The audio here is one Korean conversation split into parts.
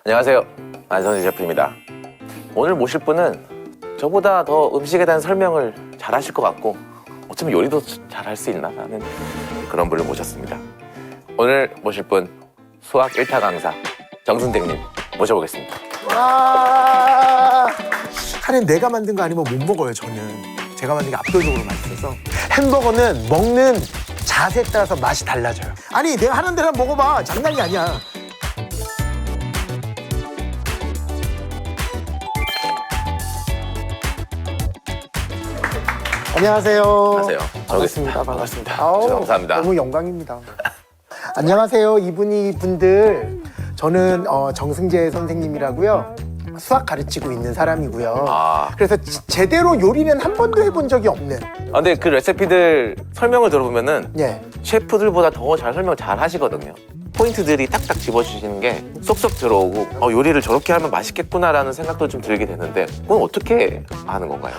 안녕하세요, 안선희 셰프입니다. 오늘 모실 분은 저보다 더 음식에 대한 설명을 잘 하실 것 같고 어쩌면 요리도 잘 할 수 있나 하는 그런 분을 모셨습니다. 오늘 모실 분 수학 1타 강사 정순택님 모셔보겠습니다. 와, 하긴 내가 만든 거 아니면 못 먹어요. 저는 제가 만든 게 압도적으로 맛있어서. 햄버거는 먹는 자세에 따라서 맛이 달라져요. 아니 내가 하는 대로 먹어봐. 장난이 아니야. 안녕하세요. 안녕하세요. 반갑습니다. 반갑습니다. 감사합니다. 너무 영광입니다. 안녕하세요. 이분들 저는 정승재 선생님이라고요. 수학 가르치고 있는 사람이고요. 그래서 제대로 요리는 한 번도 해본 적이 없는. 근데 그 레시피들 설명을 들어보면은 예. 셰프들보다 더 잘 설명 잘 하시거든요. 포인트들이 딱딱 집어주시는 게 쏙쏙 들어오고 요리를 저렇게 하면 맛있겠구나라는 생각도 좀 들게 되는데 그건 어떻게 하는 건가요?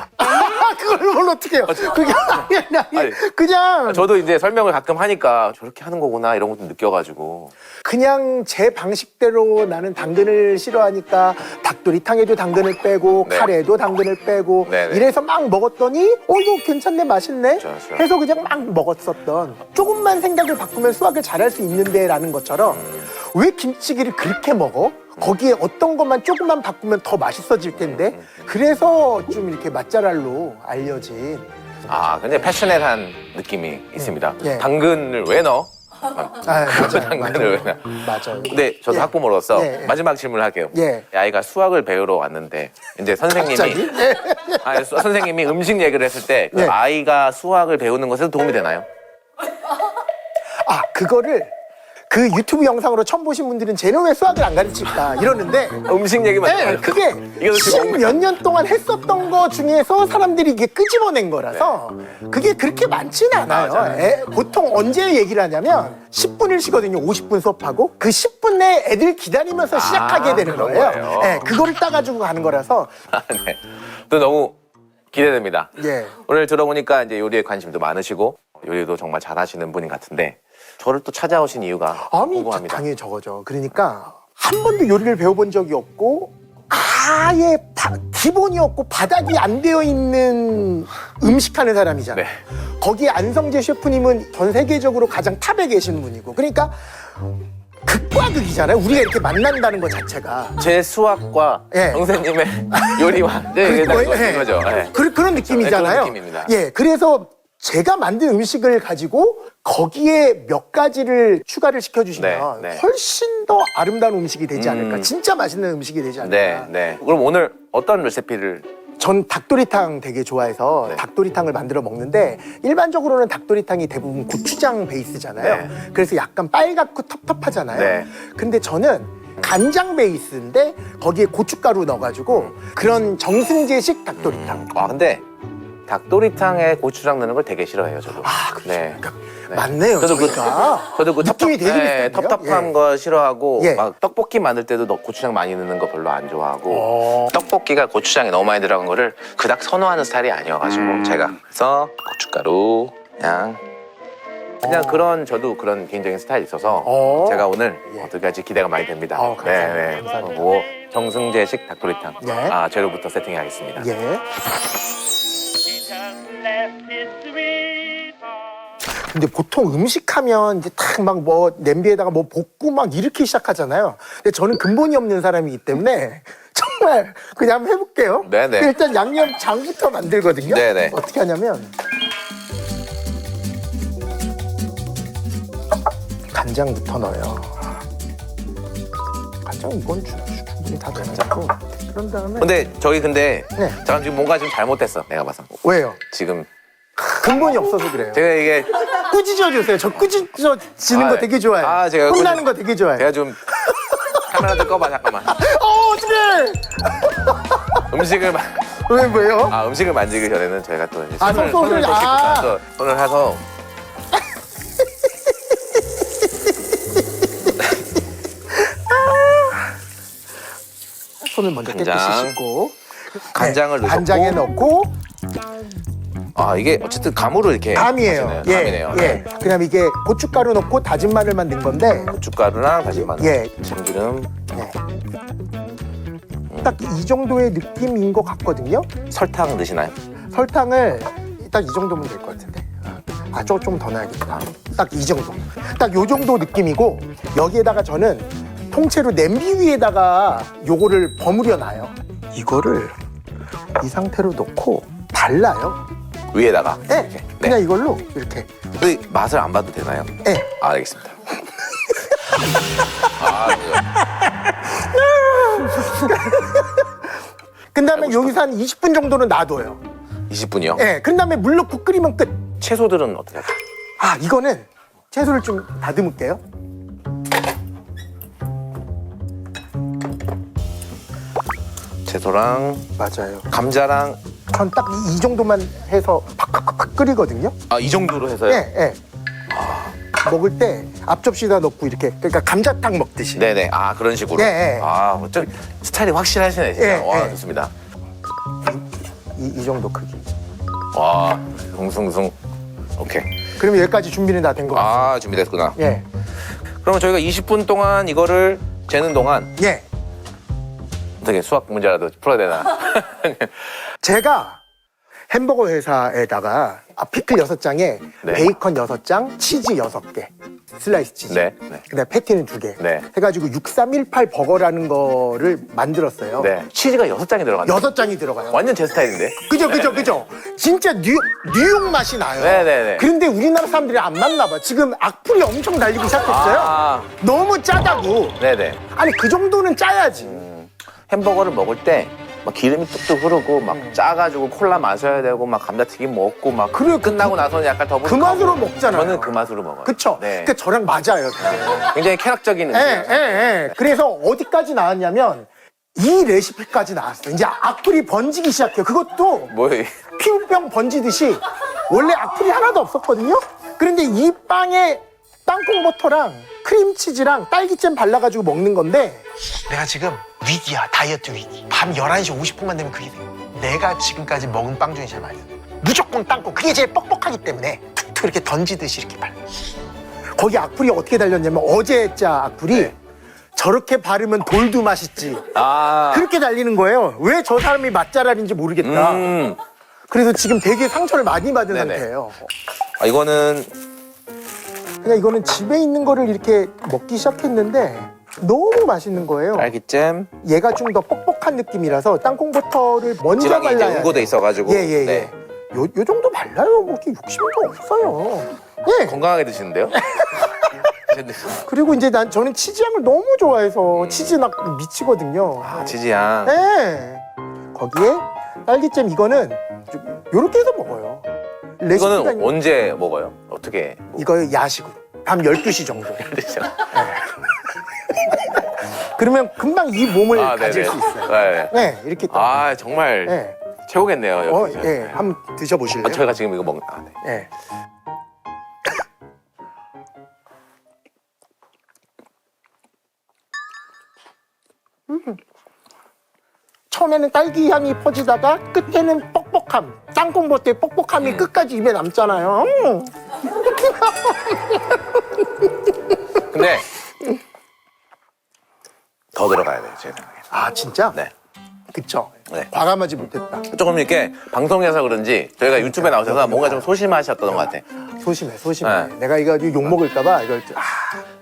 그걸 뭘 어떻게 해요? 그게 아니, 그냥 저도 이제 설명을 가끔 하니까 저렇게 하는 거구나 이런 것도 느껴가지고 그냥 제 방식대로 나는 당근을 싫어하니까 닭도리탕에도 당근을 빼고 네. 카레에도 당근을 빼고 네네. 이래서 막 먹었더니 이거 괜찮네 맛있네 그렇죠. 해서 그냥 막 먹었었던 조금만 생각을 바꾸면 수학을 잘할 수 있는데 라는 것처럼 왜 김치기를 그렇게 먹어? 거기에 어떤 것만 조금만 바꾸면 더 맛있어질 텐데 그래서 좀 이렇게 맛잘알로 알려진 굉장히 패셔넷한 느낌이 있습니다. 예. 당근을 왜 넣어? 맞아요. 당근을 왜 넣어? 맞아요. 근데 저도 예. 학부모로서 예. 마지막 질문을 할게요. 예. 아이가 수학을 배우러 왔는데 이제 선생님이 갑자기? 예. 선생님이 음식 얘기를 했을 때 그 네. 아이가 수학을 배우는 것에도 도움이 되나요? 그거를 그 유튜브 영상으로 처음 보신 분들은 쟤는 왜 수학을 안 가르칠까 이러는데 음식 얘기만 네, 해요. 그게 이거 지금 십몇 년 동안 했었던 거 중에서 사람들이 이게 끄집어낸 거라서 그게 그렇게 많지는 않아요. 맞아요. 보통 언제 얘기를 하냐면 10분 일시거든요. 50분 수업하고 그 10분 내에 애들 기다리면서 시작하게 되는 그런 거예요. 거예요. 네, 그거를 따가지고 가는 거라서 네. 또 너무 기대됩니다. 예. 오늘 들어보니까 이제 요리에 관심도 많으시고 요리도 정말 잘하시는 분인 같은데 저를 또 찾아오신 이유가 궁금합니다. 당연히 저거죠. 그러니까 한 번도 요리를 배워본 적이 없고 아예 기본이 없고 바닥이 안 되어 있는 음식하는 사람이잖아요. 네. 거기에 안성재 셰프님은 전 세계적으로 가장 탑에 계신 분이고 그러니까 극과 극이잖아요. 우리가 이렇게 만난다는 것 자체가. 제 수학과 예. 선생님의 요리와 이거죠. 예. 그런 느낌이잖아요. 그런 느낌입니다. 예, 그래서 제가 만든 음식을 가지고 거기에 몇 가지를 추가를 시켜주시면 네, 네. 훨씬 더 아름다운 음식이 되지 않을까. 진짜 맛있는 음식이 되지 않을까. 네, 네. 그럼 오늘 어떤 레시피를? 전 닭도리탕 되게 좋아해서 네. 닭도리탕을 만들어 먹는데 일반적으로는 닭도리탕이 대부분 고추장 베이스잖아요. 네. 그래서 약간 빨갛고 텁텁하잖아요. 네. 근데 저는 간장 베이스인데 거기에 고춧가루 넣어가지고 그런 정승재식 닭도리탕. 근데 닭도리탕에 고추장 넣는 걸 되게 싫어해요, 저도. 그렇죠. 네. 네. 맞네요. 저도 저도 그 느낌이 되게 비슷한데요? 텁텁한 예. 거 싫어하고 예. 막 떡볶이 만들 때도 고추장 많이 넣는 거 별로 안 좋아하고 떡볶이가 고추장이 너무 많이 들어간 거를 그닥 선호하는 스타일이 아니어가지고 제가 그래서 고춧가루 그냥 그런 저도 그런 개인적인 스타일이 있어서 제가 오늘 예. 어떻게 할지 기대가 많이 됩니다. 감사합니다. 감사합니다. 그리고 정승재식 닭도리탕 네. 재료부터 세팅하겠습니다. 예. 근데 보통 음식하면 이제 딱 막 뭐 냄비에다가 뭐 볶고 막 이렇게 시작하잖아요. 근데 저는 근본이 없는 사람이기 때문에 정말 그냥 한번 해볼게요. 네네. 일단 양념장부터 만들거든요. 네네. 어떻게 하냐면 간장부터 넣어요. 간장 이건 충분히 다 되고 그런 다음에 근데 네. 잠깐 지금 뭔가 좀 잘못됐어. 내가 봐서 왜요? 지금 근본이 없어서 그래요. 제가 이게 꾸짖어 주세요. 저 꾸짖어지는 거 되게 좋아해요. 제가 혼나는 거 되게 좋아해요. 제가 좀 카메라 좀 꺼봐 잠깐만. 어떡해! 왜요? 음식을 만지기 전에는 저희가 또 이제 손을 또 씻고 또 손을 해서 손을 먼저 간장. 깨끗이 씻고 간장을 넣고 간장에 넣고 아 이게 어쨌든 감으로 이렇게 감이에요. 하시네요. 예, 감이네요. 예. 그다음에 이게 고춧가루 넣고 다진 마늘만 넣은 건데, 고춧가루랑 다진 마늘, 예. 참기름, 네. 딱 이 정도의 느낌인 것 같거든요. 설탕 넣으시나요? 설탕을 딱 이 정도면 될 것 같은데. 아, 좀 더 넣어야겠다. 딱 이 정도. 딱 요 정도 느낌이고, 여기에다가 저는 통째로 냄비 위에다가 요거를 버무려 놔요. 이거를 이 상태로 놓고 발라요. 위에다가. 네, 이렇게. 그냥 이걸로 이렇게. 근데 맛을 안 봐도 되나요? 네. 아, 알겠습니다. 아, 그 다음에 여기서 한 20분 정도는 놔둬요. 20분이요? 네, 그 다음에 물 넣고 끓이면 끝. 채소들은 어떻게 하죠? 아, 이거는 채소를 좀 다듬을게요. 채소랑 맞아요. 감자랑 전 딱 이 정도만 해서 팍팍팍 끓이거든요. 이 정도로 해서요? 네, 네. 먹을 때 앞접시에다 넣고 이렇게, 그러니까 감자탕 먹듯이. 네네. 아 그런 식으로. 네. 아 어쩜 스타일이 확실하시네 진짜. 네, 와 네. 좋습니다. 이 정도 크기. 와 숭숭숭. 오케이. 그러면 여기까지 준비는 다 된 것 같아요. 아 준비됐구나. 예, 그러면 저희가 20분 동안 이거를 재는 동안 예. 어떻게 수학 문제라도 풀어야 되나? 제가 햄버거 회사에다가 피클 6장에 네. 베이컨 6장, 치즈 6개, 슬라이스 치즈. 네. 네. 그다음에 패티는 2개. 네. 해가지고 6318 버거라는 거를 만들었어요. 네. 치즈가 6장이 들어간다. 6장이 들어가요. 완전 제 스타일인데. 그죠. 진짜 뉴욕 맛이 나요. 네네네. 그런데 우리나라 사람들이 안 맞나 봐. 지금 악플이 엄청 달리기 시작했어요. 아. 너무 짜다고. 네네. 아니, 그 정도는 짜야지. 햄버거를 먹을 때 막 기름이 뚝뚝 흐르고 막 짜가지고 콜라 마셔야 되고 막 감자튀김 먹고 막 그래, 끝나고 나서는 약간 더 그 맛으로 먹잖아요. 저는 그 맛으로 먹어요. 그쵸? 네. 그러니까 저랑 맞아요. 굉장히 쾌락적인 예, 음식이에요. 예. 그래서 어디까지 나왔냐면 이 레시피까지 나왔어요. 이제 악플이 번지기 시작해요. 그것도 뭐예요? 피부병 번지듯이 원래 악플이 하나도 없었거든요. 그런데 이 빵에 땅콩버터랑 크림치즈랑 딸기잼 발라가지고 먹는 건데, 내가 지금 위기야. 다이어트 위기. 밤 11시 50분만 되면 그게 돼. 내가 지금까지 먹은 빵 중에 제일 맛있어. 무조건 땅콩. 그게 제일 뻑뻑하기 때문에 툭툭 이렇게 던지듯이 이렇게 발라. 거기 악플이 어떻게 달렸냐면, 어제자 악플이 저렇게 바르면 돌도 맛있지. 아. 그렇게 달리는 거예요. 왜 저 사람이 맛잘알인지 모르겠다. 그래서 지금 되게 상처를 많이 받은 네네. 상태예요. 아, 이거는 그냥 이거는 집에 있는 거를 이렇게 먹기 시작했는데 너무 맛있는 거예요. 딸기잼, 얘가 좀 더 뻑뻑한 느낌이라서 땅콩버터를 먼저 지방이 이제 발라야 응고돼 돼요. 있어가지고. 예. 네. 요 정도 발라요. 뭐 이렇게 욕심도 없어요. 예. 건강하게 드시는데요? 그리고 이제 저는 치즈향을 너무 좋아해서 치즈 막 미치거든요. 아, 치즈향. 예. 거기에 딸기잼, 이거는 좀 요렇게 해서 먹어요. 이거는 레시피가 언제 먹어요? 어떻게? 이거 야식으로 밤 12시 정도. 드시죠? 그러면 금방 이 몸을 아, 가질 네네. 수 있어요. 네. 네, 이렇게 딱. 아, 정말 네. 최고겠네요. 여기. 예, 한번 드셔보실래요? 아, 저희가 지금 이거 먹는. 아, 네. 예. 처음에는 딸기 향이 퍼지다가 끝에는 뻑뻑함, 땅콩버터의 뻑뻑함이 끝까지 입에 남잖아요. 근데 더 들어가야 돼요, 제 생각에. 아, 진짜? 네. 그쵸. 네. 과감하지 못했다. 조금 이렇게 방송에서 그런지 저희가 유튜브에 나오셔서 뭔가 좀 소심하셨던 것 같아. 소심해. 네. 내가 이거 욕 먹을까봐 이걸 제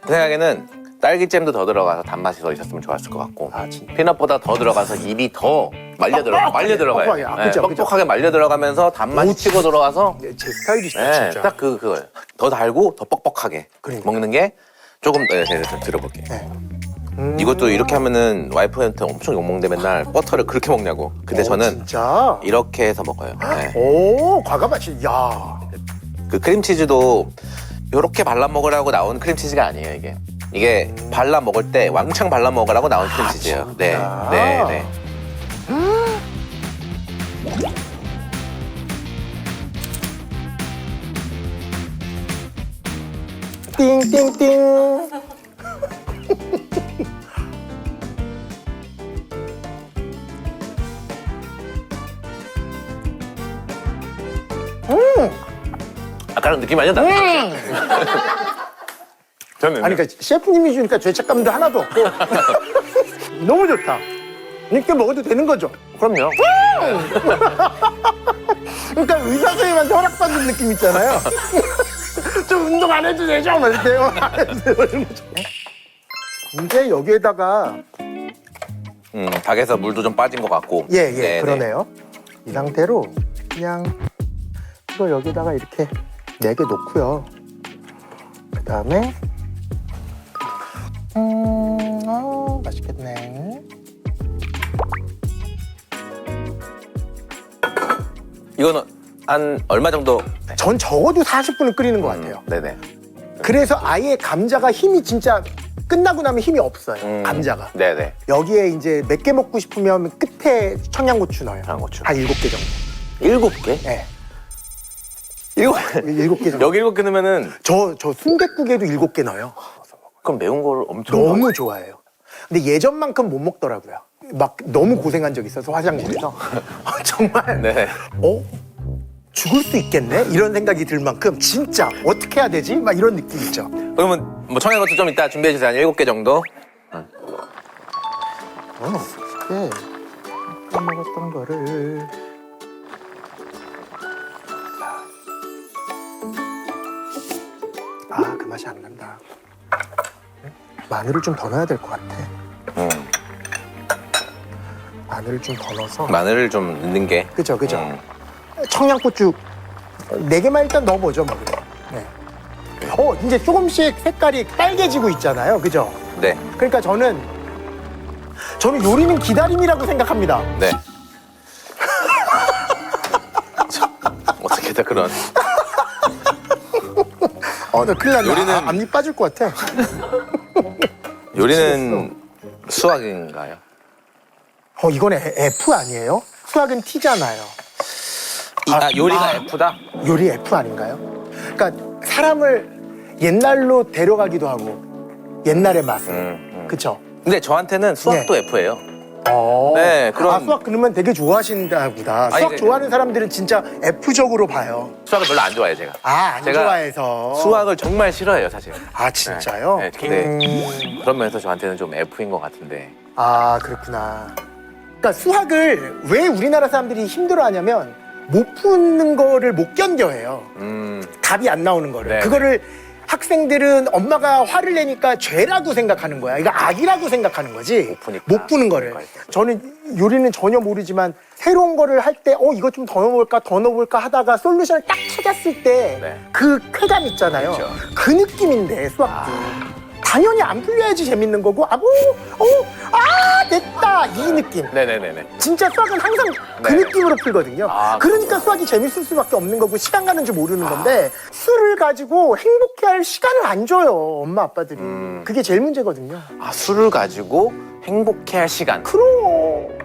생각에는 딸기잼도 더 들어가서 단맛이 더 있었으면 좋았을 것 같고, 아, 진짜. 피넛보다 더 들어가서 입이 더 말려 뻑뻑하게, 들어가요. 뻑뻑하게. 아, 그죠, 그죠. 뻑뻑하게 말려 들어가면서 단맛이 오, 치고 들어가서 제 스타일이시다, 네, 진짜. 딱 그거예요. 더 달고 더 뻑뻑하게 그러니까. 먹는 게 조금 제가 좀 들어볼게요. 네. 이것도 이렇게 하면은 와이프한테 엄청 욕먹는데 맨날 버터를 그렇게 먹냐고. 근데 저는 진짜? 이렇게 해서 먹어요. 네. 오, 과감하시. 야. 그 크림치즈도 이렇게 발라 먹으라고 나온 크림치즈가 아니에요, 이게. 이게 발라 먹을 때 왕창 발라 먹으라고 나온 크림치즈예요. 네, 진짜? 네, 네. 띵띵띵. 젓가락 느낌 아니야? 저는 아니, 그러니까 셰프님이 주니까 죄책감도 하나도 없고 너무 좋다. 이렇게 먹어도 되는 거죠. 그럼요. 그러니까 의사 선생님한테 허락받는 느낌 있잖아요. 좀 운동 안 해도 되죠? 막 이렇게요. 안 해도 돼요. 이런 거죠. 이제 여기에다가 닭에서 물도 좀 빠진 것 같고. 예, 네네. 그러네요. 이 상태로 그냥 이거 여기다가 이렇게 4개 놓고요. 그 다음에 맛있겠네. 이거는 한 얼마 정도? 전 적어도 40분은 끓이는 것 같아요. 네네. 그래서 아예 감자가 힘이 진짜 끝나고 나면 힘이 없어요. 감자가. 네네. 여기에 이제 몇 개 먹고 싶으면 끝에 청양고추 넣어요. 청양고추. 한 7개 정도. 7개? 네. 7개 7개 정도. 여기 7개 넣으면은 저 순댓국에도 7개 넣어요. 그럼 매운 걸 엄청 너무 좋아해요. 근데 예전만큼 못 먹더라고요. 막 너무 고생한 적이 있어서 화장실에서 정말 네. 죽을 수 있겠네? 이런 생각이 들 만큼 진짜 어떻게 해야 되지? 막 이런 느낌 있죠. 그러면 뭐 청양고추 좀 이따 준비해 주세요. 한 7개 정도. 네. 먹었던 거를 그 맛이 안 난다. 마늘을 좀 더 넣어야 될 것 같아. 마늘을 좀 더 넣어서. 마늘을 좀 넣는 게. 그죠. 청양고추 4개만 일단 넣어보죠, 뭐. 네. 이제 조금씩 색깔이 빨개지고 있잖아요, 그죠? 네. 그러니까 저는 요리는 기다림이라고 생각합니다. 네. 어떻게 다 그런. 나 큰일 났네. 요리는- 앞니 빠질 것 같아. 요리는 수학인가요? 이건 F 아니에요? 수학은 T잖아요. 요리가 F다? 요리 F 아닌가요? 그러니까 사람을 옛날로 데려가기도 하고 옛날의 맛을. 그쵸? 근데 저한테는 수학도 F예요. 네, 그럼- 수학 그러면 되게 좋아하신다 보다. 수학 좋아하는 사람들은 진짜 F적으로 봐요. 수학을 별로 안 좋아해요, 제가. 안 제가 좋아해서. 수학을 정말 싫어해요, 사실. 진짜요? 네, 근데 그런 면에서 저한테는 좀 F인 것 같은데. 그렇구나. 그러니까 수학을 왜 우리나라 사람들이 힘들어하냐면 못 푸는 거를 못 견뎌해요. 답이 안 나오는 거를. 네. 그거를 학생들은 엄마가 화를 내니까 죄라고 생각하는 거야. 이거 악이라고 생각하는 거지. 못 푸는 거를. 저는 요리는 전혀 모르지만 새로운 거를 할 때 이거 좀 더 넣어볼까 하다가 솔루션을 딱 찾았을 때 그 쾌감 있잖아요. 그렇죠. 그 느낌인데 수학도. 당연히 안 풀려야지 재밌는 거고 됐다 이 느낌. 네네네네. 진짜 수학은 항상 그 네. 느낌으로 풀거든요. 그러니까 수학이 재밌을 수밖에 없는 거고 시간 가는 줄 모르는 건데 술을 가지고 행복해할 시간을 안 줘요 엄마 아빠들이. 그게 제일 문제거든요. 술을 가지고 행복해할 시간. 그럼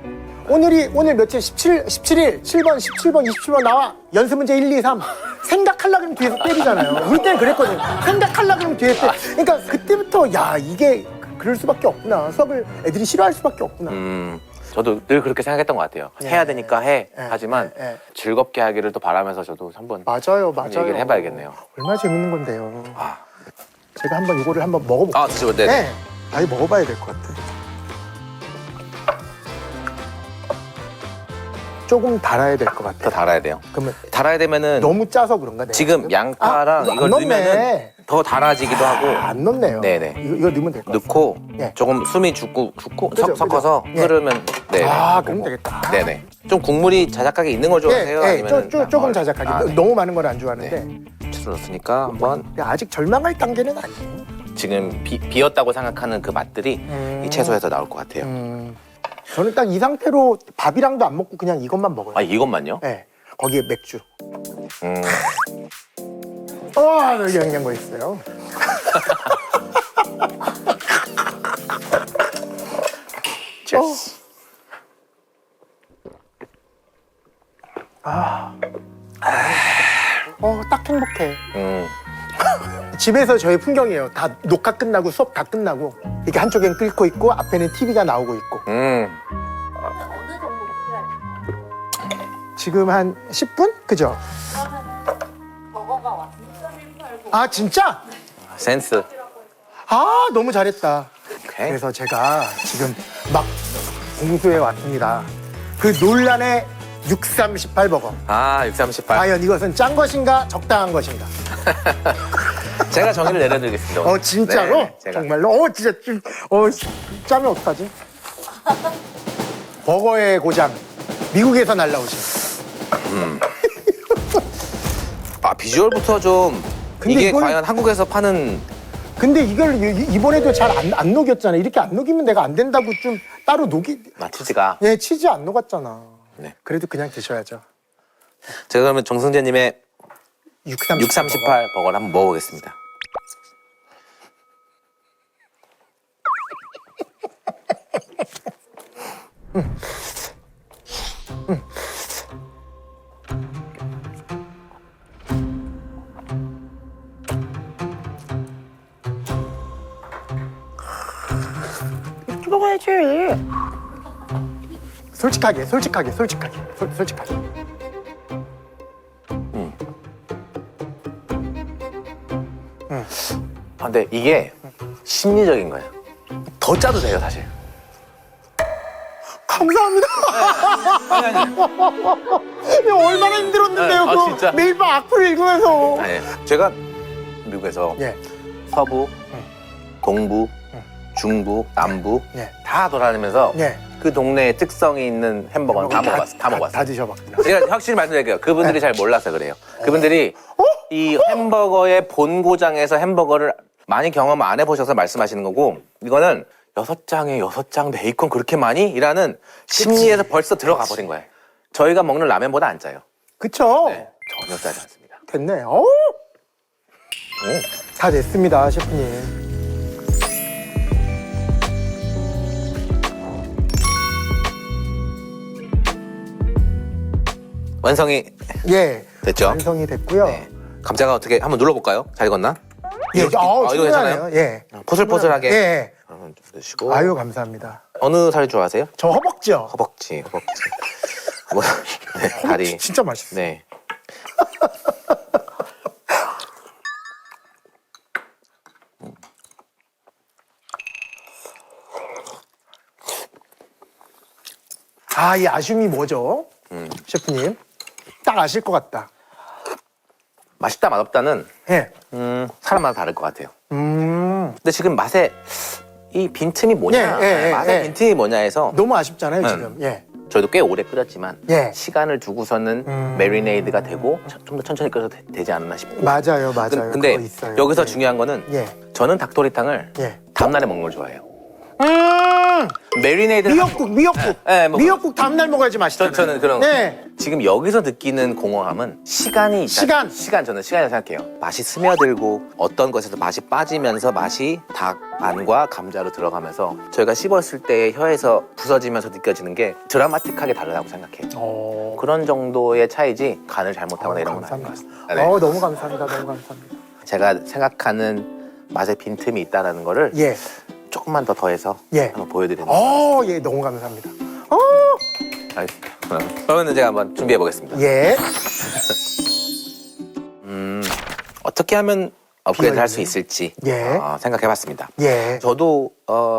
오늘 며칠 17일 7번 17번 27번 나와 연습 문제 1, 2, 3 생각하려고 그러면 뒤에서 때리잖아요. 우리 때는 그랬거든요. 생각하려고 그러면 뒤에 때 그러니까 그때부터 이게 그럴 수밖에 없구나. 수학을 애들이 싫어할 수밖에 없구나. 저도 늘 그렇게 생각했던 것 같아요. 해야 되니까 하지만 즐겁게 하기를 또 바라면서 저도 한번 맞아요. 얘기를 해봐야겠네요. 얼마나 재밌는 건데요. 제가 한번 이거를 한번 먹어볼게요. 진짜 네. 아예 먹어봐야 될 것 같아. 조금 달아야 될 것 더 같아. 달아야 돼요. 그러면 달아야 되면은 너무 짜서 그런가? 내가 지금 양파랑 안 이걸 넣네. 넣으면은 더 달아지기도 하고 안 넣네요. 네네. 이거 넣으면 될 것 같아. 넣고 네. 조금 숨이 죽고 그죠, 섞어서 그죠. 네. 끓으면 네. 그럼 되겠다. 네네. 좀 국물이 자작하게 있는 걸 좋아하세요? 아니면 조금 자작하게. 너무 많은 건 안 좋아하는데. 채소를 넣었으니까 한번 근데 아직 절망할 단계는 아니에요. 지금 비었다고 생각하는 그 맛들이 이 채소에서 나올 것 같아요. 저는 딱 이 상태로 밥이랑도 안 먹고 그냥 이것만 먹어요. 이것만요? 네. 거기에 맥주. 여기 영양가 있어요. Cheers. 딱 행복해. 집에서 저의 풍경이에요. 다 녹화 끝나고 수업 다 끝나고 이렇게 한쪽엔 끓고 있고 앞에는 TV가 나오고 있고. 어느 정도 필요할까요? 지금 한 10분? 그죠? 그러면 버거가 왔으니까 아 진짜? 센스. 아 너무 잘했다. 오케이. 그래서 제가 지금 막 공수해 왔습니다. 그 논란의 638 버거. 아, 638. 과연 이것은 짠 것인가 적당한 것인가? 제가 정의를 내려드리겠습니다. 진짜로? 네, 제가. 정말로? 진짜 짜면 어떡하지? 버거의 고장 미국에서 날라오신. 아, 비주얼부터 좀 근데 이게 이걸- 과연 한국에서 파는 근데 이걸 이번에도 잘 안 녹였잖아. 이렇게 안 녹이면 내가 안 된다고 좀 따로 치즈가. 예, 치즈 안 녹았잖아. 네. 그래도 그냥 드셔야죠. 제가 그러면 정승재님의 638. 638 버거를 한번 먹어보겠습니다. 먹어야지. 솔직하게. 솔직하게. 아, 근데 이게 심리적인 거예요. 더 짜도 돼요, 사실. 감사합니다. 야, 얼마나 힘들었는데요. 네, 아, 그거 진짜? 매일 밤 악플 읽으면서. 아니, 제가 미국에서 예. 서부, 동부, 중부, 남부 예. 다 돌아다니면서 예. 그 동네에 특성이 있는 햄버거는 다 먹어봤어요. 다 먹어봤어요. 다 드셔봤구나. 제가 확실히 말씀드릴게요. 그분들이 잘 몰라서 그래요. 그분들이 이 햄버거의 본고장에서 햄버거를 많이 경험 안 해보셔서 말씀하시는 거고, 이거는 6장에 6장 베이컨 그렇게 많이? 이라는 심리에서 벌써 들어가 버린 거예요. 저희가 먹는 라면보다 안 짜요. 그쵸? 네, 전혀 짜지 않습니다. 됐네. 다 됐습니다, 셰프님. 완성이 예. 됐죠? 완성이 됐고요. 네. 감자가 어떻게 한번 눌러볼까요? 잘 익었나? 예, 이거 충분하네요. 예. 포슬포슬하게. 예. 그러면 좀 드시고. 아유, 감사합니다. 어느 살 좋아하세요? 저 허벅지요. 허벅지. 뭐, 네, 다리. 진짜 맛있어요. 네. 아, 이 아쉬움이 뭐죠? 셰프님. 딱 아실 것 같다. 맛있다 맛없다는 예. 사람마다 다를 것 같아요. 음. 근데 지금 맛에 이 빈틈이 뭐냐, 예, 맛의 예. 빈틈이 뭐냐 해서 너무 아쉽잖아요, 지금. 예. 저희도 꽤 오래 끓였지만 예. 시간을 두고서는 메리네이드가 되고 좀 더 천천히 끓여도 되지 않았나 싶고. 맞아요. 근데 그거 있어요. 여기서 예. 중요한 거는 예. 저는 닭도리탕을 예. 다음날에 먹는 걸 좋아해요. 메리네이드 미역국. 네, 뭐 미역국 다음날 먹어야지 맛있잖아요. 저는 그런 거. 네. 지금 여기서 느끼는 공허함은 시간이 있다. 저는 시간이라고 생각해요. 맛이 스며들고 어떤 것에서 맛이 빠지면서 맛이 닭 안과 감자로 들어가면서 저희가 씹었을 때 혀에서 부서지면서 느껴지는 게 드라마틱하게 다르다고 생각해요. 그런 정도의 차이지 간을 잘못하거나 이런 건 아닌 것 같습니다. 네. 너무 감사합니다. 너무 감사합니다. 제가 생각하는 맛의 빈틈이 있다는 거를 예. 조금만 더 더해서 예. 한번 보여드리는 거예요. 예, 너무 감사합니다. 알겠습니다. 그러면 제가 한번 준비해 보겠습니다. 예. 어떻게 하면 업그레이드 할 수 있을지 예. 생각해 봤습니다. 예. 저도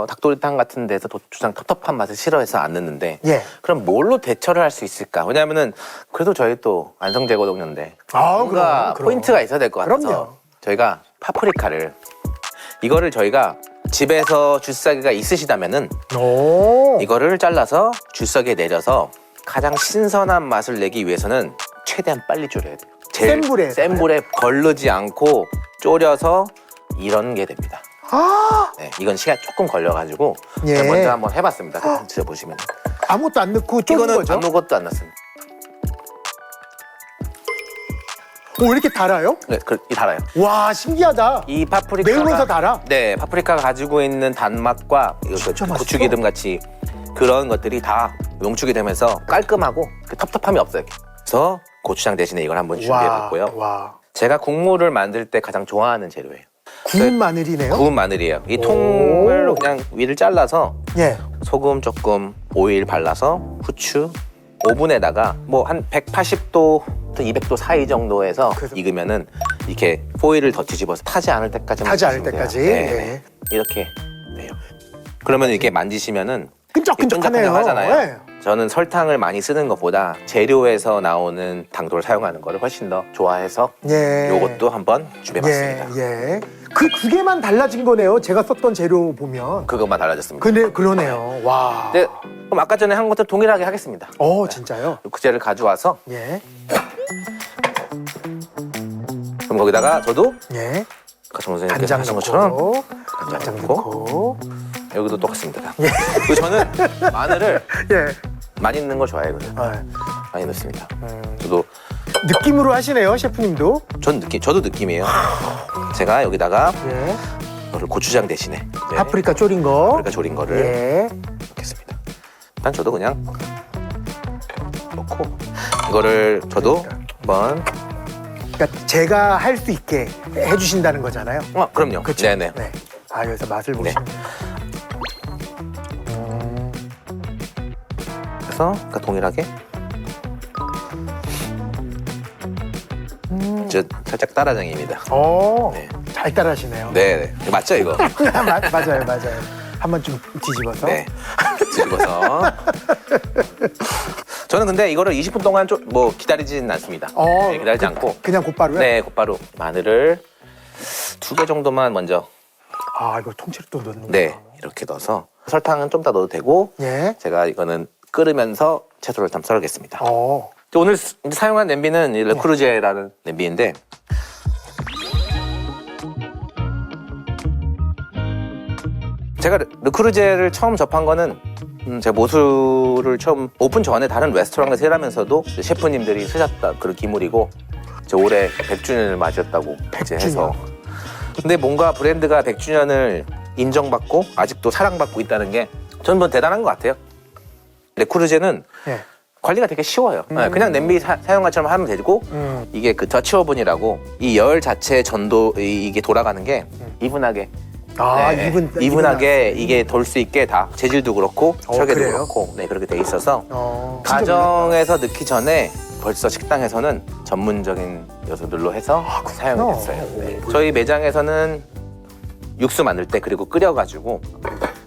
닭도리탕 같은 데서 고추장 텁텁한 맛을 싫어해서 안 넣는데 예. 그럼 뭘로 대처를 할 수 있을까? 왜냐하면은 그래도 저희 또 안성제고동료인데 아, 뭔가 그럼. 포인트가 있어야 될 것 같아서 그럼요. 저희가 파프리카를 이거를 저희가 집에서 주스사기가 있으시다면은 오. 이거를 잘라서 주석에 내려서 가장 신선한 맛을 내기 위해서는 최대한 빨리 졸여야 돼요. 센 불에. 센 불에 걸르지 않고 졸여서 이런 게 됩니다. 네, 이건 시간 조금 걸려가지고 예. 제가 먼저 한번 해봤습니다. 드셔보시면 아무것도 안 넣고 쫀 이거는 거죠? 아무것도 안 넣습니다. 왜 이렇게 달아요? 네, 이 달아요. 와, 신기하다. 이 파프리카가 매우면서 달아? 네, 파프리카가 가지고 있는 단맛과 진짜 맛있어. 고추기름 같이 그런 것들이 다 농축이 되면서 깔끔하고 그 텁텁함이 없어요. 그래서 고추장 대신에 이걸 한번 준비해봤고요. 와. 제가 국물을 만들 때 가장 좋아하는 재료예요. 구운 마늘이네요? 구운 마늘이에요. 이 통을 그냥 위를 잘라서 예. 소금 조금, 오일 발라서 후추, 오븐에다가 뭐 한 180도 200도 사이 정도에서 그래서- 익으면은 이렇게 포일을 더 뒤집어서 타지 않을 때까지 타지 않을 때까지. 네. 이렇게 돼요. 그러면 이렇게 만지시면은 끈적끈적하네요. 하잖아요. 네. 저는 설탕을 많이 쓰는 것보다 재료에서 나오는 당도를 사용하는 거를 훨씬 더 좋아해서 예. 요것도 한번 준비해봤습니다. 예. 그 두 개만 달라진 거네요. 제가 썼던 재료 보면. 그것만 달라졌습니다. 근데 그러네요. 와. 네, 그럼 아까 전에 한 것들 동일하게 하겠습니다. 진짜요? 루크제를 가져와서 예. 그럼 거기다가 저도 예. 아까 정 선생님께서 간장 하신 것처럼 넣고. 간장 넣고 여기도 똑같습니다. 예. 그리고 저는 마늘을 예. 많이 넣는 걸 좋아해요. 아, 많이 넣습니다. 저도 느낌으로 하시네요, 셰프님도. 저도 느낌이에요. 제가 여기다가 예. 이거를 고추장 대신에 이제 파프리카 졸인 거. 파프리카 졸인 거를 예. 넣겠습니다. 일단 저도 그냥 넣고 이거를 저도 한번 그러니까 제가 할 수 있게 해주신다는 거잖아요. 그럼요. 그쵸? 네네. 네. 아, 여기서 맛을 보시면. 그래서 그러니까 동일하게 저 살짝 따라장입니다. 네. 잘 따라하시네요. 네, 맞죠 이거? 맞아요. 한번 좀 뒤집어서. 네, 뒤집어서. 저는 근데 이거를 20분 동안 좀 뭐 기다리지는 않습니다. 네, 기다리지 않고 그냥 곧바로요? 네, 곧바로 마늘을 2개 정도만 먼저 아, 이거 통째로 또 넣는 네 이렇게 넣어서 설탕은 좀 더 넣어도 되고 예. 제가 이거는 끓으면서 채소를 좀 썰겠습니다. 어. 오늘 사용한 냄비는 이 르크루제라는 냄비인데 제가 르크루제를 처음 접한 거는 제가 모술을 처음 오픈 전에 다른 레스토랑에서 일하면서도 셰프님들이 쓰셨다 그런 기물이고 제 올해 100주년을 맞이했다고 이제 해서 근데 뭔가 브랜드가 100주년을 인정받고 아직도 사랑받고 있다는 게 저는 뭐 대단한 것 같아요. 르크루제는 예. 관리가 되게 쉬워요. 그냥 냄비 사용 것처럼 하면 되고 이게 그 더치 오븐이라고 이 열 자체의 전도 이게 돌아가는 게 이분하게 네, 이분하게 이게 돌 수 있게 다 재질도 그렇고 설계도 그래요? 그렇고 네 그렇게 돼 있어서 진짜 가정에서 넣기 전에 벌써 식당에서는 전문적인 요소들로 해서 사용이 됐어요. 네. 저희 매장에서는 육수 만들 때 그리고 끓여가지고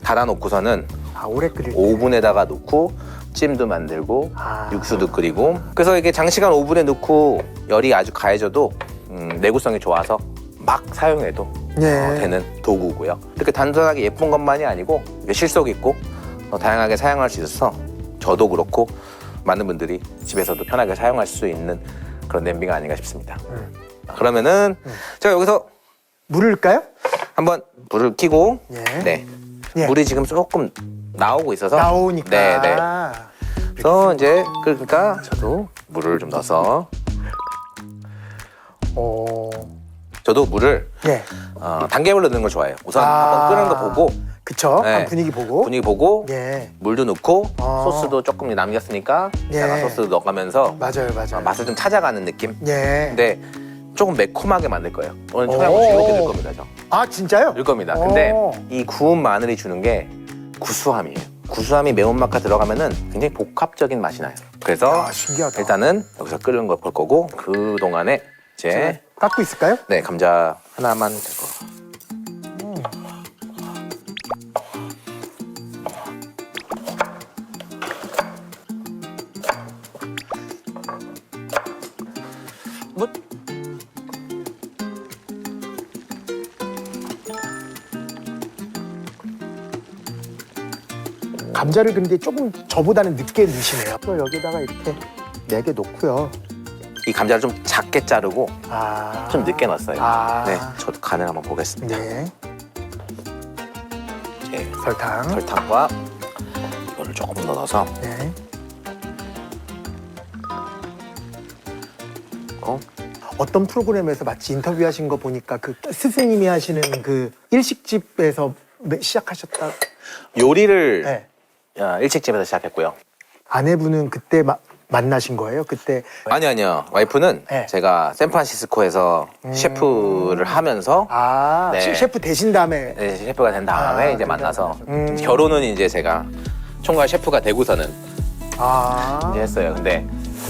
닫아놓고서는 오래 끓일 때. 오븐에다가 놓고 찜도 만들고 육수도 끓이고 그래서 이게 장시간 오븐에 넣고 열이 아주 가해져도 내구성이 좋아서 막 사용해도 되는 도구고요. 이렇게 단순하게 예쁜 것만이 아니고 실속 있고 다양하게 사용할 수 있어서 저도 그렇고 많은 분들이 집에서도 편하게 사용할 수 있는 그런 냄비가 아닌가 싶습니다. 그러면은 제가 여기서 물을 넣을까요? 한번 불을 켜고 예. 물이 지금 조금 나오고 있어서 나오니까. 네. 그래서 이제 그러니까 저도 물을 좀 넣어서 저도 물을 예. 단계별로 넣는 걸 좋아해요. 우선 한번 끓는 거 보고 그쵸. 네. 한 분위기 보고. 예. 물도 넣고 소스도 조금 남겼으니까 예. 내가 소스도 넣어가면서 맞아요. 맛을 좀 찾아가는 느낌. 예. 근데 조금 매콤하게 만들 거예요. 오늘 청양고추 이렇게 넣을 겁니다. 저. 진짜요? 넣을 겁니다. 근데 이 구운 마늘이 주는 게 구수함이에요. 구수함이 매운맛과 들어가면은 굉장히 복합적인 맛이 나요. 그래서 신기하다. 일단은 여기서 끓는 거 볼 거고 그 동안에 이제 깎고 있을까요? 네 감자 하나만 될 거. 뭐 감자를 근데 조금 저보다는 늦게 넣으시네요. 또 여기다가 이렇게 4개 놓고요. 이 감자를 좀 작게 자르고 좀 늦게 넣었어요. 네, 저도 간을 한번 보겠습니다. 네. 이제 설탕. 설탕과 이거를 조금 더 넣어서 네. 어떤 프로그램에서 마치 인터뷰하신 거 보니까 그 스승님이 하시는 그 일식집에서 시작하셨다. 요리를 네. 일식집에서 시작했고요. 아내분은 그때 만나신 거예요? 그때 아니요. 와이프는 네. 제가 샌프란시스코에서 셰프를 하면서 네. 셰프 되신 다음에 네, 셰프가 된 다음에 이제 만나서 결혼은 이제 제가 총괄 셰프가 되고서는 이제 했어요. 근데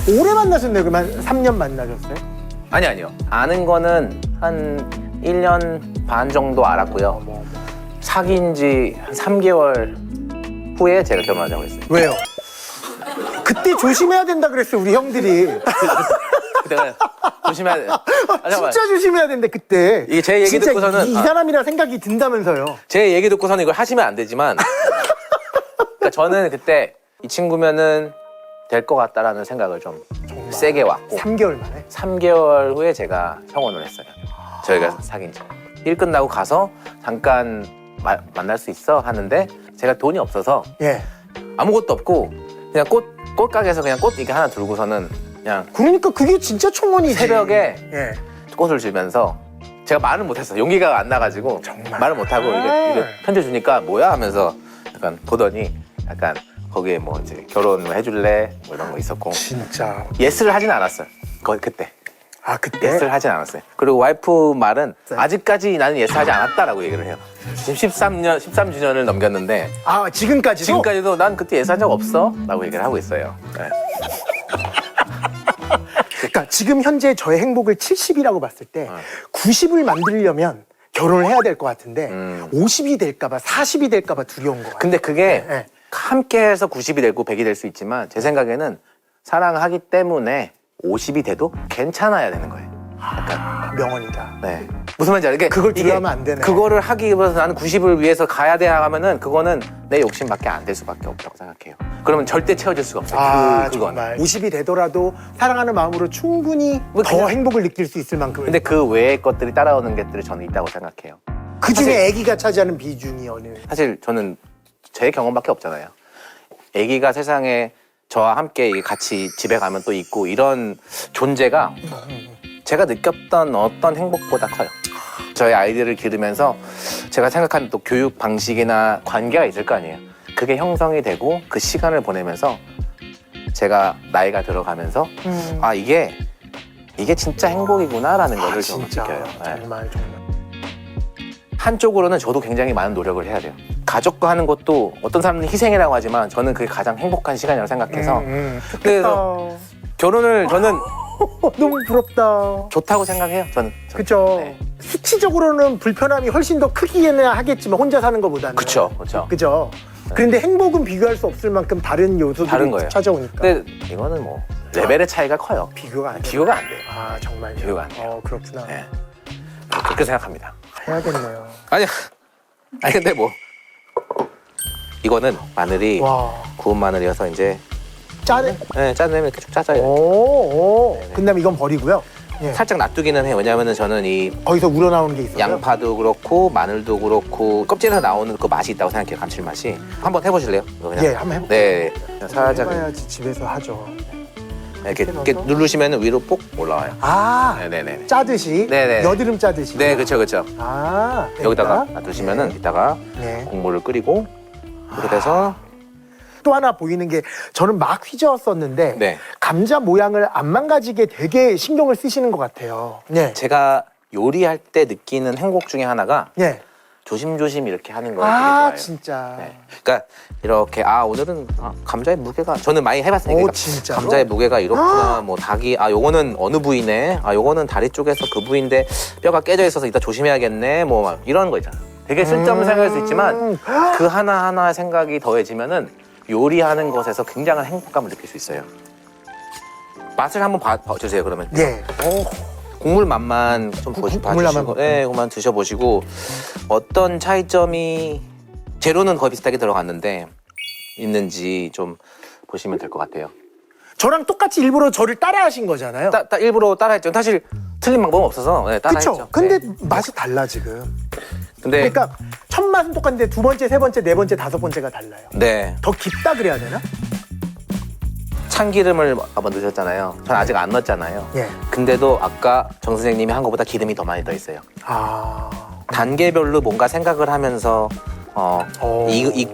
오래 만나셨네요. 그러면 3년 만나셨어요? 아니요. 아는 거는 한 1년 반 정도 알았고요. 사귄 지 한 3개월 후에 제가 결혼하자고 했어요. 왜요? 그때 조심해야 된다 그랬어요, 우리 형들이. 그때가 조심해야 돼. 잠깐만. 진짜 조심해야 된대, 그때. 이게 제 얘기 진짜 듣고서는 이 사람이라 생각이 든다면서요. 제 얘기 듣고서는 이걸 하시면 안 되지만 그러니까 저는 그때 이 친구면은 될 것 같다라는 생각을 좀 세게 왔고 3개월 만에. 3개월 후에 제가 청혼을 했어요. 저희가 사귄 지. 일 끝나고 가서 잠깐 만날 수 있어 하는데 제가 돈이 없어서 예. 아무것도 없고 그냥 꽃가게에서 그냥 꽃 이렇게 하나 들고서는 그냥 그러니까 그게 진짜 청혼이지. 새벽에 예. 꽃을 주면서 제가 말을 못했어요. 용기가 안 나가지고 정말. 말을 못하고 이게 편지 주니까 뭐야 하면서 약간 보더니 약간 거기에 뭐 이제 결혼 해줄래 뭐 이런 거 있었고 진짜. 예스를 하진 않았어요. 그때 아, 그때? 예스를 하진 않았어요. 그리고 와이프 말은 네. 아직까지 나는 예스 하지 않았다라고 얘기를 해요. 지금 13주년을 넘겼는데 아, 지금까지도? 지금까지도 난 그때 예스 한 적 없어 라고 얘기를 하고 있어요. 네. 그러니까 지금 현재 저의 행복을 70이라고 봤을 때 90을 만들려면 결혼을 해야 될 것 같은데 50이 될까봐 40이 될까봐 두려운 것 같아요. 근데 그게 네. 함께해서 90이 되고 100이 될 수 있지만 제 생각에는 사랑하기 때문에 50이 돼도 괜찮아야 되는 거예요. 아, 명언이다. 네. 무슨 말인지 알게 그걸 두려워하면 안 되네. 그거를 하기 위해서 나는 90을 위해서 가야 돼 하면은 그거는 내 욕심밖에 안 될 수밖에 없다고 생각해요. 그러면 절대 채워질 수가 없어요. 아, 그건. 정말. 50이 되더라도 사랑하는 마음으로 충분히 뭐 더 그냥- 행복을 느낄 수 있을 만큼. 근데 그 외의 것들이 따라오는 것들이 저는 있다고 생각해요. 그 중에 아기가 차지하는 비중이 어느? 사실 저는 제 경험밖에 없잖아요. 아기가 세상에 저와 함께 같이 집에 가면 또 있고 이런 존재가 제가 느꼈던 어떤 행복보다 커요. 저희 아이들을 기르면서 제가 생각하는 또 교육 방식이나 관계가 있을 거 아니에요. 그게 형성이 되고 그 시간을 보내면서 제가 나이가 들어가면서 아 이게 진짜 행복이구나라는 거를 좀 진짜 느껴요. 네. 정말. 한쪽으로는 저도 굉장히 많은 노력을 해야 돼요. 가족과 하는 것도 어떤 사람은 희생이라고 하지만 저는 그게 가장 행복한 시간이라고 생각해서 그래서 결혼을 저는 너무 부럽다. 좋다고 생각해요. 저는. 그죠. 네. 수치적으로는 불편함이 훨씬 더 크기는 하겠지만 혼자 사는 것보다는. 그쵸, 그쵸. 그죠. 그런데 행복은 비교할 수 없을 만큼 다른 요소들이 다른 거예요. 찾아오니까. 근데 이거는 뭐 레벨의 차이가 커요. 비교가 안 돼. 비교가 안 돼요. 아, 정말. 비교가 안 돼요. 그렇구나. 네. 그렇게 생각합니다. 해야겠네요. 아니 근데 뭐 이거는 마늘이 와. 구운 마늘이어서 이제 짜네. 짜내면 이렇게 쭉 짜져요. 오. 네네. 그다음에 이건 버리고요. 예. 살짝 놔두기는 해요. 왜냐하면 저는 이 거기서 우러나오는 게 있어요. 양파도 그렇고 마늘도 그렇고 껍질에서 나오는 그 맛이 있다고 생각해요. 감칠맛이. 한번 해보실래요? 이거 그냥. 예, 한번 해볼게요. 네, 그냥 살짝 해봐야지 집에서 하죠. 이렇게 누르시면 위로 뽁 올라와요. 아, 네네네. 짜듯이. 네네. 여드름 짜듯이. 네, 그렇죠, 그렇죠. 아, 여기다가 됐다. 놔두시면은 이따가 네. 국물을 끓이고 이렇게 돼서 또 하나 보이는 게 저는 막 휘저었었는데 네. 감자 모양을 안 망가지게 되게 신경을 쓰시는 것 같아요. 네. 제가 요리할 때 느끼는 행복 중에 하나가 네. 조심조심 이렇게 하는 거 되게 아, 좋아해요. 진짜. 네. 그러니까 이렇게 오늘은 감자의 무게가 저는 많이 해봤으니까 오, 그러니까 진짜로? 감자의 무게가 이렇구나 뭐 닭이 요거는 어느 부위네 요거는 다리 쪽에서 그 부위인데 뼈가 깨져 있어서 이따 조심해야겠네 뭐 막 이런 거 있잖아. 되게 쓸데없는 생각일 수 있지만 그 하나하나 생각이 더해지면은 요리하는 것에서 굉장한 행복감을 느낄 수 있어요. 맛을 한번 봐주세요 그러면. 네. 국물 맛만 좀 국물 봐주시고, 맛만. 네, 그만 드셔보시고 어떤 차이점이 재료는 거의 비슷하게 들어갔는데 있는지 좀 보시면 될 것 같아요. 저랑 똑같이 일부러 저를 따라하신 거잖아요. 일부러 따라했죠. 사실 틀린 방법은 없어서 따라했죠. 그렇죠. 근데 네. 맛이 달라 지금. 근데 그러니까 첫 맛은 똑같은데 두 번째, 세 번째, 네 번째, 다섯 번째가 달라요. 네, 더 깊다 그래야 되나? 참기름을 한번 넣으셨잖아요. 전 아직 안 넣었잖아요. 예. 근데도 아까 정 선생님이 한 것보다 기름이 더 많이 더 있어요. 아. 단계별로 뭔가 생각을 하면서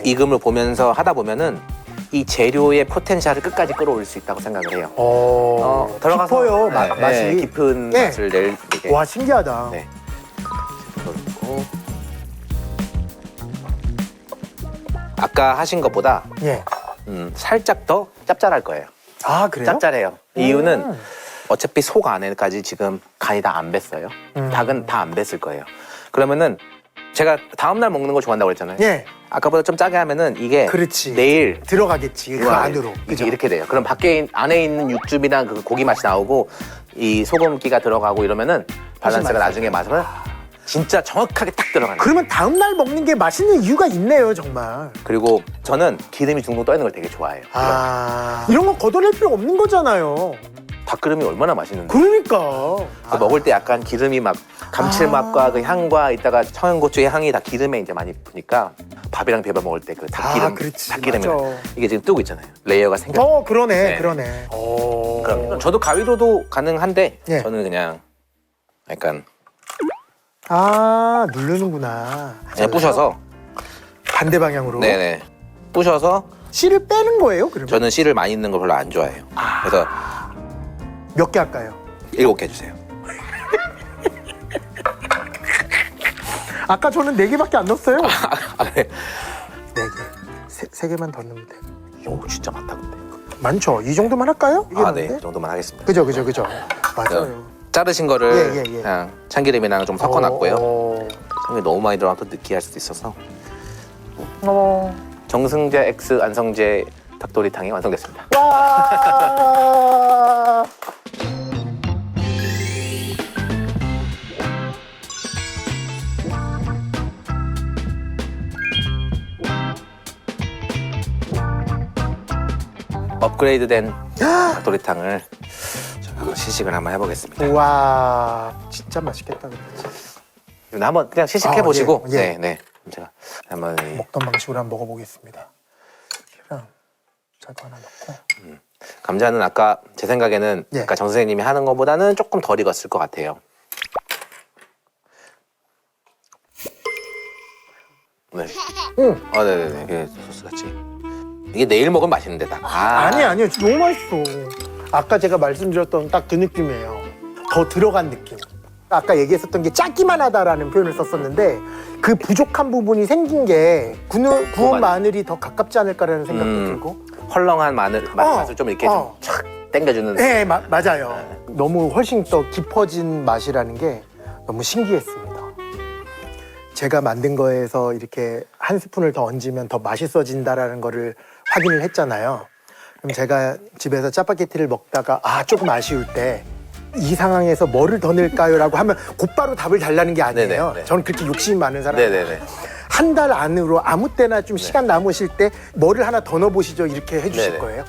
익음을 보면서 하다 보면은 이 재료의 포텐셜을 끝까지 끌어올릴 수 있다고 생각을 해요. 들어가서 깊어요, 네, 맛이. 네, 깊은 네. 맛을 낼 이게. 와, 신기하다. 네. 그리고 아까 하신 것보다 예. 살짝 더 짭짤할 거예요. 아, 그래요? 짭짤해요. 이유는 어차피 속 안에까지 지금 간이 다 안 뱄어요. 닭은 다 안 뱄을 거예요. 그러면은 제가 다음날 먹는 거 좋아한다고 그랬잖아요. 예. 아까보다 좀 짜게 하면은 이게 그렇지. 내일 들어가겠지. 그 안으로. 이게 그죠? 이렇게 돼요. 그럼 안에 있는 육즙이랑 그 고기 맛이 나오고 이 소금기가 들어가고 이러면은 밸런스가 나중에 맛은 진짜 정확하게 딱 들어가는 거예요. 그러면 다음날 먹는 게 맛있는 이유가 있네요, 정말. 그리고 저는 기름이 둥둥 떠 있는 걸 되게 좋아해요. 이런 거 걷어낼 필요 없는 거잖아요. 닭기름이 얼마나 맛있는데. 그러니까. 그 먹을 때 약간 기름이 막 감칠맛과 그 향과 이따가 청양고추의 향이 다 기름에 이제 많이 붙으니까 밥이랑 비벼 먹을 때 그 닭기름, 그렇지. 닭기름이 맞아. 이게 지금 뜨고 있잖아요. 레이어가 생겨. 그러네, 네. 그러네. 그럼 저도 가위로도 가능한데 예. 저는 그냥 약간 누르는구나. 그냥 부셔서 반대 방향으로. 네네 부셔서 씨를 빼는 거예요, 그러면? 저는 씨를 많이 있는 걸 별로 안 좋아해요. 그래서 몇 개 할까요? 7개 주세요. 아까 저는 4개밖에 안 넣었어요. 네. 4개. 세 개만 더 넣으면 돼. 오 진짜 많다 근데. 많죠? 이 정도만 할까요? 이게 네, 맞는데? 이 정도만 하겠습니다. 그죠. 맞아요. 자르신 거를 예. 그냥 참기름이랑 좀 섞어놨고요. 어. 참기름 너무 많이 들어가면 또 느끼할 수도 있어서 정승재 X 안성재 닭도리탕이 완성됐습니다. 와. 업그레이드된 닭도리탕을 제가 한번 시식을 한번 해보겠습니다. 와, 진짜 맛있겠다. 근데. 한번 그냥 시식해 보시고, 예. 네. 제가 한번 먹던 방식으로 한번 먹어보겠습니다. 이랑 자도 하나 넣고. 감자는 아까 제 생각에는 예. 아까 정 선생님이 하는 것보다는 조금 덜 익었을 것 같아요. 네. 네네네. 이게 소스 같이. 이게 내일 먹으면 맛있는데 딱. 아니요. 너무 맛있어. 아까 제가 말씀드렸던 딱 그 느낌이에요. 더 들어간 느낌. 아까 얘기했었던 게 짜기만 하다라는 표현을 썼었는데 그 부족한 부분이 생긴 게 구운 마늘이 더 가깝지 않을까라는 생각도 들고. 헐렁한 마늘 맛을 좀 이렇게 좀 촥 땡겨주는. 네, 맞아요. 너무 훨씬 더 깊어진 맛이라는 게 너무 신기했습니다. 제가 만든 거에서 이렇게 한 스푼을 더 얹으면 더 맛있어진다라는 거를 확인을 했잖아요. 그럼 제가 집에서 짜파게티를 먹다가 조금 아쉬울 때 이 상황에서 뭐를 더 넣을까요? 라고 하면 곧바로 답을 달라는 게 아니에요. 네네. 저는 그렇게 욕심이 많은 사람이에요. 네네네. 한 달 안으로 아무 때나 좀 시간 남으실 때 뭐를 하나 더 넣어보시죠. 이렇게 해주실 네네. 거예요.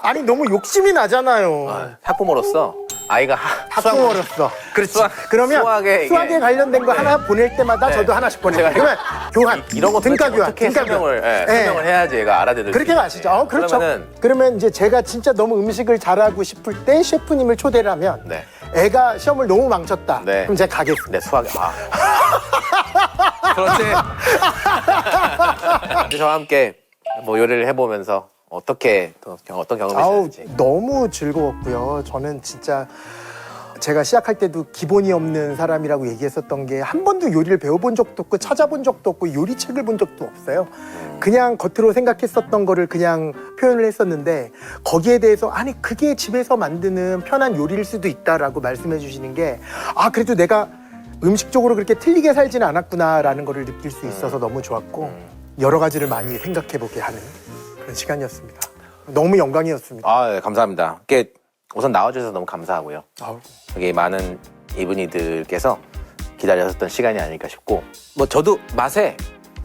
아니 너무 욕심이 나잖아요. 학부모로서 아이가 학부모로서. 그렇지. 그러면 수학에 관련된 거 하나 보낼 때마다 네. 저도 하나씩 보내요. 제가 그러면 교환, 이런 것도 등가 교환, 어떻게 등가 교환. 설명을 해야지 얘가 알아들을 그렇게 수 가시죠. 그렇죠. 그러면은 그러면 이제 제가 진짜 너무 음식을 잘하고 싶을 때 셰프님을 초대를 하면 네. 애가 시험을 너무 망쳤다. 네. 그럼 제가 가겠습니다. 네, 수학이 그런데 저와 함께 뭐 요리를 해보면서 어떤 경험이셨는지. 너무 즐거웠고요. 저는 진짜 제가 시작할 때도 기본이 없는 사람이라고 얘기했었던 게 한 번도 요리를 배워본 적도 없고 찾아본 적도 없고 요리책을 본 적도 없어요. 그냥 겉으로 생각했었던 거를 그냥 표현을 했었는데 거기에 대해서 아니 그게 집에서 만드는 편한 요리일 수도 있다라고 말씀해 주시는 게 그래도 내가 음식적으로 그렇게 틀리게 살지는 않았구나라는 거를 느낄 수 있어서 너무 좋았고 여러 가지를 많이 생각해보게 하는 그런 시간이었습니다. 너무 영광이었습니다. 네, 감사합니다. 우선 나와주셔서 너무 감사하고요. 여기 많은 이분이들께서 기다렸던 시간이 아닐까 싶고 뭐 저도 맛에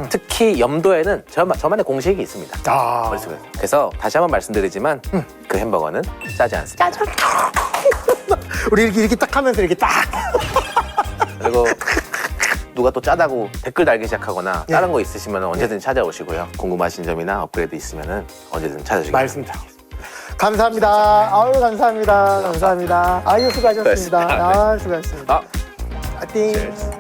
특히 염도에는 저만의 공식이 있습니다. 머릿속에. 그래서 다시 한번 말씀드리지만 그 햄버거는 짜지 않습니다. 우리 이렇게 딱 하면서 이렇게 딱 그리고 누가 또 짜다고 댓글 달기 시작하거나 다른 거 있으시면 언제든 찾아오시고요. 궁금하신 점이나 업그레이드 있으면 언제든 찾아주시기 바랍니다. 감사합니다. 감사합니다. 감사합니다. 수고하셨습니다. 수고하셨습니다. 띵.